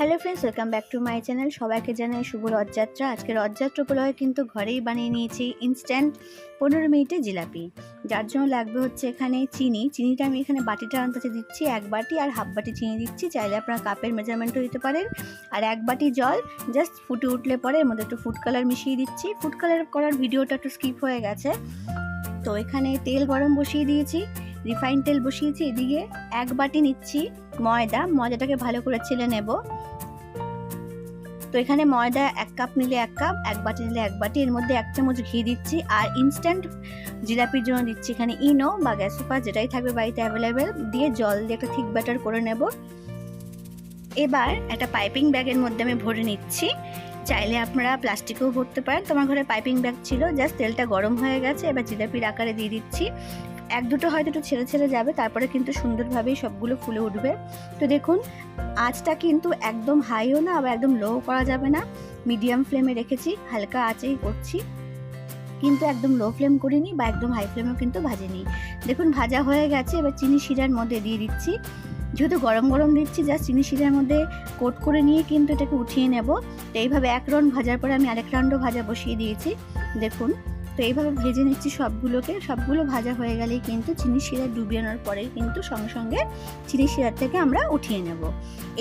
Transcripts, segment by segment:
Hello friends, welcome back to my channel. সবাইকে জানাই শুভ রথযাত্রা। আজকে রথযাত্রা উপলক্ষে কিন্তু ঘরেই বানিয়ে নিয়েছি ইনস্ট্যান্ট 15 মিনিটে জিলাপি। যার জন্য লাগবে হচ্ছে এখানে চিনিটা আমি এখানে বাটিটার আন্দাজে দিচ্ছি, 1 বাটি আর হাফ বাটি চিনি দিচ্ছি। চাইলে আপনারা কাপের মেজারমেন্টও দিতে পারেন। আর 1 বাটি জল জাস্ট ফুটে উঠলে পরে এর মধ্যে একটু ফুড কালার মিশিয়ে দিচ্ছি। ফুড কালার করার ভিডিওটা একটু স্কিপ হয়ে গেছে। তো এখানে তেল গরম বসিয়ে দিয়েছি, রিফাইন তেল বসিয়েছি। এদিকে 1 বাটি নিচ্ছি ময়দাটাকে ভালো করে ছেলে নেব। তো এখানে ময়দা 1 কাপ নিলে 1 কাপ, 1 বাটি নিলে 1 বাটি। এর মধ্যে 1 চামচ ঘি দিচ্ছি। আর ইনস্ট্যান্ট জিলাপির জন্য দিচ্ছি এখানে ইনো বা গ্যাসোফা, যেটাই থাকবে বাড়িতে অ্যাভেলেবেল, দিয়ে জল দিয়ে একটা থিক ব্যাটার করে নেব। এবার একটা পাইপিং ব্যাগের মধ্যে আমি ভরে নিচ্ছি। চাইলে আপনারা প্লাস্টিকেও ভরতে পারেন। তোমার ঘরে পাইপিং ব্যাগ ছিল। জাস্ট তেলটা গরম হয়ে গেছে, এবার জিলাপির আকারে দিয়ে দিচ্ছি। 1-2টো হয়তো একটু ছেড়ে যাবে, তারপরে কিন্তু সুন্দরভাবেই সবগুলো ফুলে উঠবে। তো দেখুন, আঁচটা কিন্তু একদম হাইও না আবার একদম লো করা যাবে না, মিডিয়াম ফ্লেমে রেখেছি। হালকা আঁচেই করছি, কিন্তু একদম লো ফ্লেম করিনি বা একদম হাই ফ্লেমেও কিন্তু ভাজিনি। দেখুন ভাজা হয়ে গেছে। এবার চিনি শিরার মধ্যে দিয়ে দিচ্ছি। যেহেতু গরম গরম দিচ্ছি, জাস্ট চিনি শিরার মধ্যে কোট করে নিয়ে কিন্তু এটাকে উঠিয়ে নেব। তো এইভাবে 1 রাউন্ড ভাজার পরে আমি আরেক রাউন্ডও ভাজা বসিয়ে দিয়েছি। দেখুন, তো এইভাবে ভেজে নিচ্ছি সবগুলো ভাজা হয়ে গেলেই কিন্তু চিনি শিরা ডুবিয়ে পরেই কিন্তু সঙ্গে সঙ্গে চিনি শিরার থেকে আমরা উঠিয়ে নেব।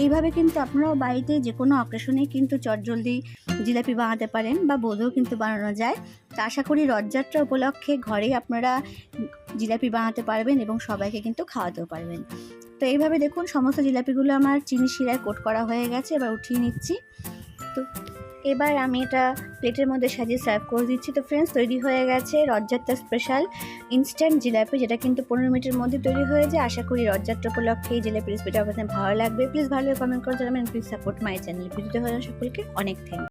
এইভাবে কিন্তু আপনারাও বাড়িতে যে কোনো অকেশনে কিন্তু চটজলদি জিলাপি বানাতে পারেন বা বোঁদেও কিন্তু বানানো যায়। তো আশা করি রথযাত্রা উপলক্ষে ঘরেই আপনারা জিলাপি বানাতে পারবেন এবং সবাইকে কিন্তু খাওয়াতেও পারবেন। তো এইভাবে দেখুন সমস্ত জিলাপিগুলো আমার চিনি শিরায় কোট করা হয়ে গেছে। এবার উঠিয়ে নিচ্ছি। তো এবার আমি এটা প্লেটের মধ্যে সাজিয়ে সার্ভ করে দিচ্ছি। তো ফ্রেন্ডস, তৈরি হয়ে গেছে রথযাত্রা স্পেশাল ইনস্ট্যান্ট জিলাপি, যেটা কিন্তু 15 মিনিটের মধ্যে তৈরি হয়ে যায়। আশা করি রথযাত্রা উপলক্ষে এই জিলাপি রেসিপিটা আপনাদের ভালো লাগবে। প্লিজ ভালো কমেন্ট করে জানাবেন। Please support my channel. ভিডিওতে হয়ে সকলকে অনেক থ্যাংক।